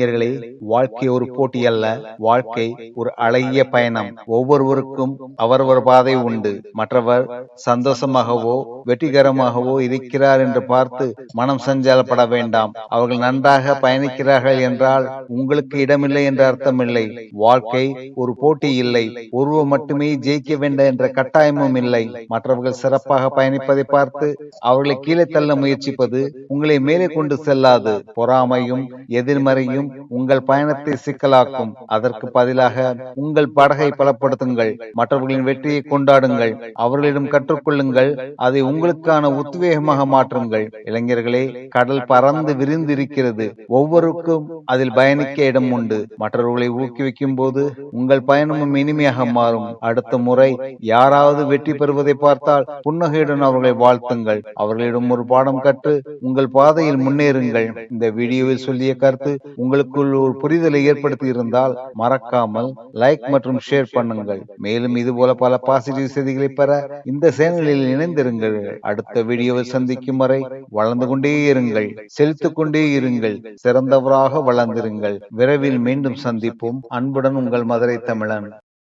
இளைஞர்களே, வாழ்க்கை ஒரு போட்டி அல்ல, வாழ்க்கை ஒரு அழகிய பயணம். ஒவ்வொருவருக்கும் அவரவர் பாதை உண்டு. மற்றவர் சந்தோஷமாகவோ வெற்றிகரமாகவோ இருக்கிறார் என்று பார்த்து மனம் சஞ்சலப்பட வேண்டாம். அவர்கள் நன்றாக பயணிக்கிறார்கள் என்றால் உங்களுக்கு இடமில்லை என்ற அர்த்தமில்லை. வாழ்க்கை ஒரு போட்டி இல்லை. ஒருவர் மட்டுமே ஜெயிக்க வேண்டும் என்ற கட்டாயமும் இல்லை. மற்றவர்கள் சிறப்பாக பயணிப்பதை பார்த்து அவர்களை கீழே தள்ள முயற்சிப்பது உங்களை மேலே கொண்டு செல்லாது. பொறாமையும் எதிர்மறையும் உங்கள் பயணத்தை சிக்கலாக்கும். அதற்கு பதிலாக உங்கள் படகை பலப்படுத்துங்கள். மற்றவர்களின் வெற்றியை கொண்டாடுங்கள். அவர்களிடம் கற்றுக்கொள்ளுங்கள். அதை உங்களுக்கான உத்வேகமாக மாற்றுங்கள். இளைஞர்களே, கடல் பறந்து விரிந்து இருக்கிறது. ஒவ்வொருக்கும் அதில் பயணிக்க இடம் உண்டு. மற்றவர்களை ஊக்குவிக்கும் போது உங்கள் பயணமும் இனிமையாக மாறும். அடுத்த முறை யாராவது வெற்றி பெறுவதை பார்த்தால் புன்னகையுடன் அவர்களை வாழ்த்துங்கள். அவர்களிடம் ஒரு பாடம் கற்று உங்கள் பாதையில் முன்னேறுங்கள். இந்த வீடியோவில் சொல்லிய கருத்து உங்களுக்குள் ஒரு புரிதலை ஏற்படுத்தி இருந்தால் மறக்காமல் லைக் மற்றும் ஷேர் பண்ணுங்கள். மேலும் இதுபோல பல பாசிட்டிவ் செய்திகளை பெற இந்த சேனலில் இணைந்திருங்கள். அடுத்த வீடியோவில் சந்திக்கும் வரை வளர்ந்து கொண்டே இருங்கள், செலுத்திக் கொண்டே இருங்கள், சிறந்தவராக வளர்ந்திருங்கள். விரைவில் மீண்டும் சந்திப்போம். அன்புடன் உங்கள் மதுரை தமிழன்.